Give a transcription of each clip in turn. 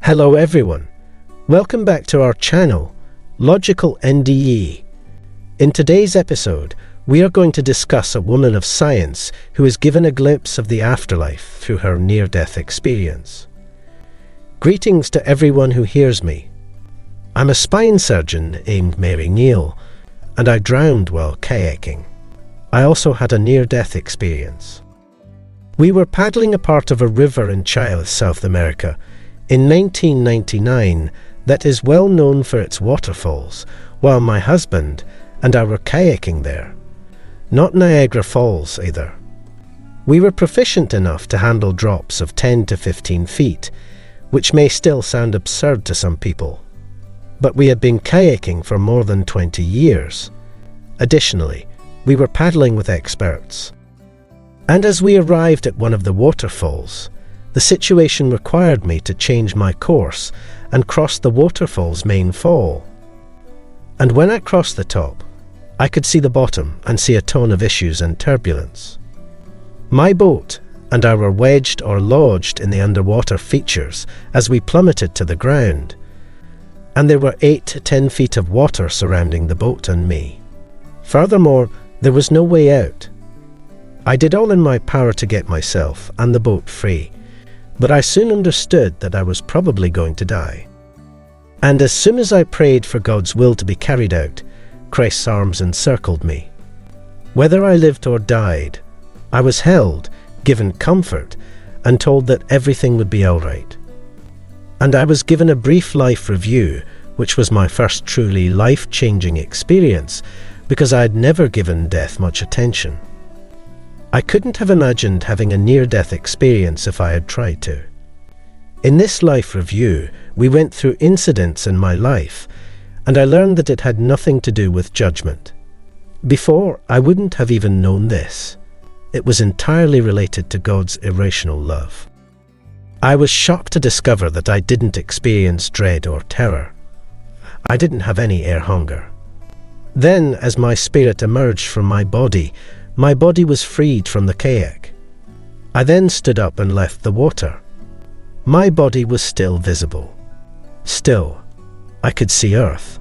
Hello everyone, welcome back to our channel, Logical-NDE. In today's episode, we are going to discuss a woman of science who is given a glimpse of the afterlife through her near-death experience. Greetings to everyone who hears me. I'm a spine surgeon named Mary Neal, and I drowned while kayaking. I also had a near-death experience. We were paddling a part of a river in Chile, South America, in 1999 that is well known for its waterfalls, while my husband and I were kayaking there. Not Niagara Falls either. We were proficient enough to handle drops of 10 to 15 feet, which may still sound absurd to some people. But we had been kayaking for more than 20 years. Additionally, we were paddling with experts. And as we arrived at one of the waterfalls, the situation required me to change my course and cross the waterfall's main fall. And when I crossed the top, I could see the bottom and see a ton of issues and turbulence. My boat and I were wedged or lodged in the underwater features as we plummeted to the ground, and there were 8 to 10 feet of water surrounding the boat and me. Furthermore, there was no way out. I did all in my power to get myself and the boat free, but I soon understood that I was probably going to die. And as soon as I prayed for God's will to be carried out, Christ's arms encircled me. Whether I lived or died, I was held, given comfort, and told that everything would be all right. And I was given a brief life review, which was my first truly life-changing experience, because I had never given death much attention. I couldn't have imagined having a near-death experience if I had tried to. In this life review, we went through incidents in my life, and I learned that it had nothing to do with judgment. Before, I wouldn't have even known this. It was entirely related to God's irrational love. I was shocked to discover that I didn't experience dread or terror. I didn't have any air hunger. Then, as my spirit emerged from my body was freed from the kayak. I then stood up and left the water. My body was still visible. Still, I could see Earth.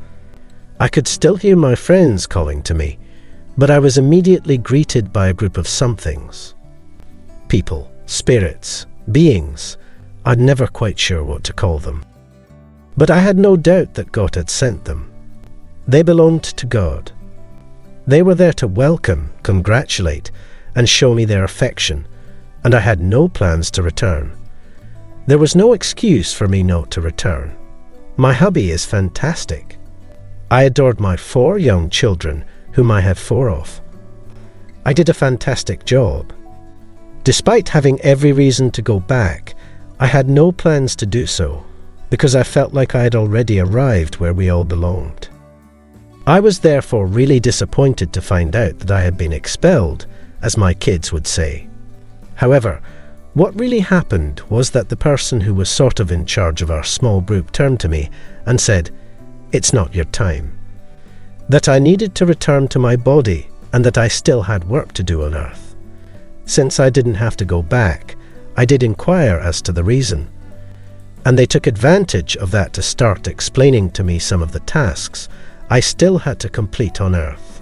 I could still hear my friends calling to me, but I was immediately greeted by a group of somethings. People, spirits, beings. I'm never quite sure what to call them. But I had no doubt that God had sent them. They belonged to God. They were there to welcome, congratulate, and show me their affection, and I had no plans to return. There was no excuse for me not to return. My hubby is fantastic. I adored my 4 young children, whom I have 4 of. I did a fantastic job. Despite having every reason to go back, I had no plans to do so, because I felt like I had already arrived where we all belonged. I was therefore really disappointed to find out that I had been expelled, as my kids would say. However, what really happened was that the person who was sort of in charge of our small group turned to me and said, "It's not your time." That I needed to return to my body and that I still had work to do on Earth. Since I didn't have to go back, I did inquire as to the reason. And they took advantage of that to start explaining to me some of the tasks I still had to complete on Earth.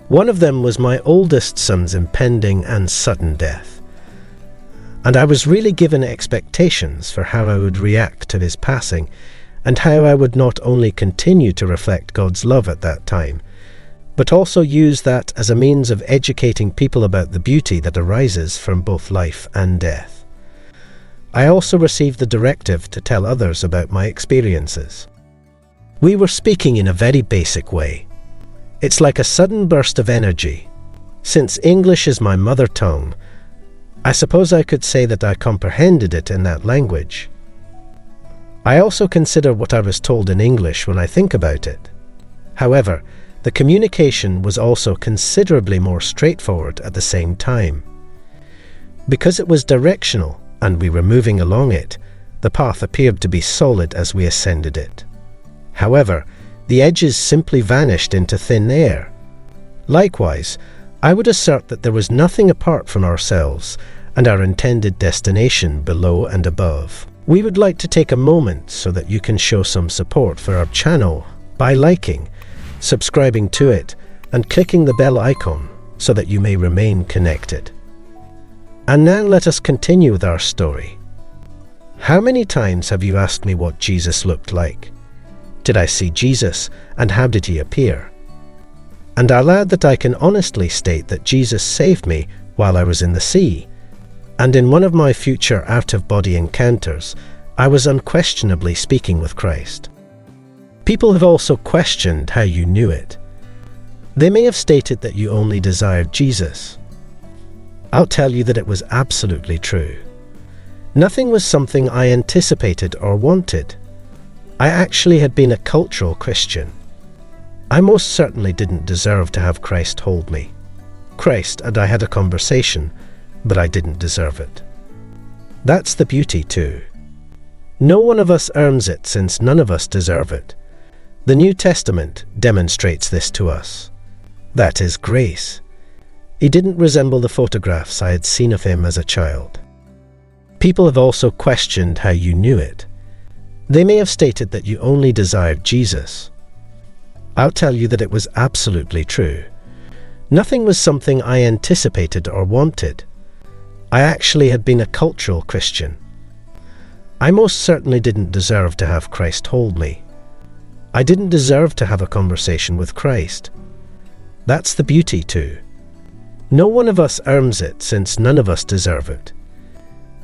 One of them was my oldest son's impending and sudden death. And I was really given expectations for how I would react to his passing, and how I would not only continue to reflect God's love at that time, but also use that as a means of educating people about the beauty that arises from both life and death. I also received the directive to tell others about my experiences. We were speaking in a very basic way. It's like a sudden burst of energy. Since English is my mother tongue, I suppose I could say that I comprehended it in that language. I also consider what I was told in English when I think about it. However, the communication was also considerably more straightforward at the same time. Because it was directional and we were moving along it, the path appeared to be solid as we ascended it. However, the edges simply vanished into thin air. Likewise, I would assert that there was nothing apart from ourselves and our intended destination below and above. We would like to take a moment so that you can show some support for our channel by liking, subscribing to it, and clicking the bell icon so that you may remain connected. And now let us continue with our story. How many times have you asked me what Jesus looked like? Did I see Jesus, and how did he appear? And I'll add that I can honestly state that Jesus saved me while I was in the sea, and in one of my future out-of-body encounters, I was unquestionably speaking with Christ. People have also questioned how you knew it. They may have stated that you only desired Jesus. I'll tell you that it was absolutely true. Nothing was something I anticipated or wanted. I actually had been a cultural Christian. I most certainly didn't deserve to have Christ hold me. Christ and I had a conversation, but I didn't deserve it. That's the beauty too. No one of us earns it, since none of us deserve it. The New Testament demonstrates this to us. That is grace. He didn't resemble the photographs I had seen of him as a child. People have also questioned how you knew it. They may have stated that you only desired Jesus. I'll tell you that it was absolutely true. Nothing was something I anticipated or wanted. I actually had been a cultural Christian. I most certainly didn't deserve to have Christ hold me. I didn't deserve to have a conversation with Christ. That's the beauty too. No one of us earns it, since none of us deserve it.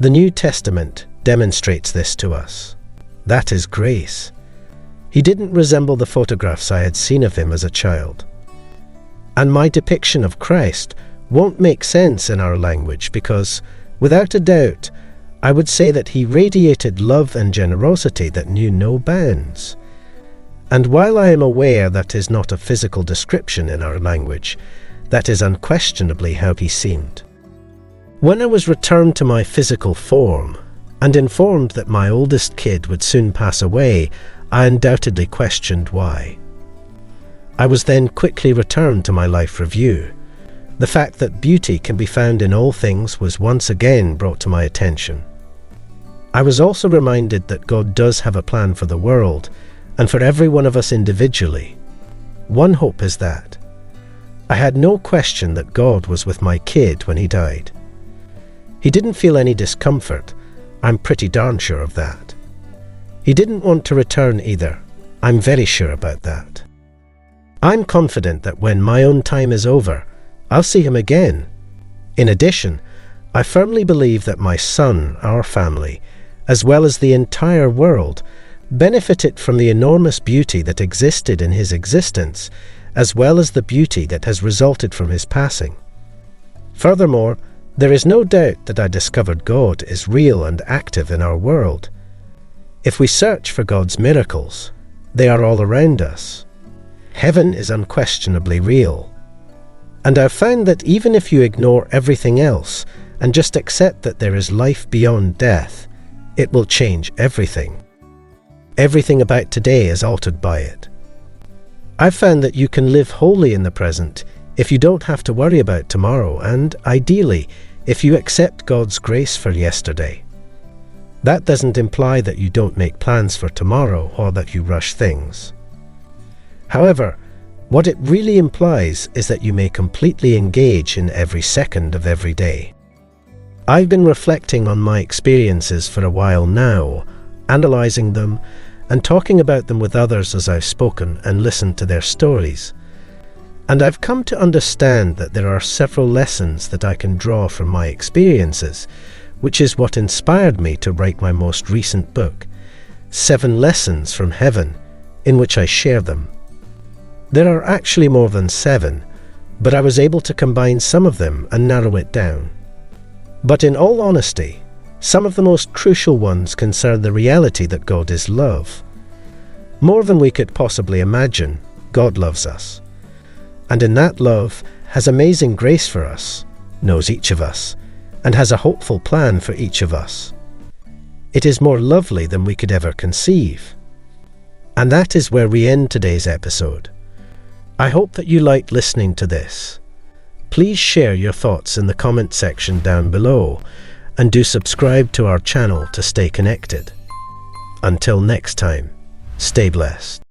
The New Testament demonstrates this to us. That is grace. He didn't resemble the photographs I had seen of him as a child. And my depiction of Christ won't make sense in our language because, without a doubt, I would say that he radiated love and generosity that knew no bounds. And while I am aware that is not a physical description in our language, that is unquestionably how he seemed. When I was returned to my physical form and informed that my oldest kid would soon pass away, I undoubtedly questioned why. I was then quickly returned to my life review. The fact that beauty can be found in all things was once again brought to my attention. I was also reminded that God does have a plan for the world, and for every one of us individually. One hope is that. I had no question that God was with my kid when he died. He didn't feel any discomfort. I'm pretty darn sure of that. He didn't want to return either. I'm very sure about that. I'm confident that when my own time is over, I'll see him again. In addition, I firmly believe that my son, our family, as well as the entire world, benefited from the enormous beauty that existed in his existence, as well as the beauty that has resulted from his passing. Furthermore, there is no doubt that I discovered God is real and active in our world. If we search for God's miracles, they are all around us. Heaven is unquestionably real. And I've found that even if you ignore everything else and just accept that there is life beyond death, it will change everything. Everything about today is altered by it. I've found that you can live wholly in the present if you don't have to worry about tomorrow, and ideally, if you accept God's grace for yesterday. That doesn't imply that you don't make plans for tomorrow or that you rush things. However, what it really implies is that you may completely engage in every second of every day. I've been reflecting on my experiences for a while now, analysing them, and talking about them with others as I've spoken and listened to their stories. And I've come to understand that there are several lessons that I can draw from my experiences, which is what inspired me to write my most recent book, 7 Lessons from Heaven, in which I share them. There are actually more than 7, but I was able to combine some of them and narrow it down. But in all honesty, some of the most crucial ones concern the reality that God is love. More than we could possibly imagine, God loves us. And in that love has amazing grace for us, knows each of us, and has a hopeful plan for each of us. It is more lovely than we could ever conceive. And that is where we end today's episode. I hope that you liked listening to this. Please share your thoughts in the comment section down below, and do subscribe to our channel to stay connected. Until next time, stay blessed.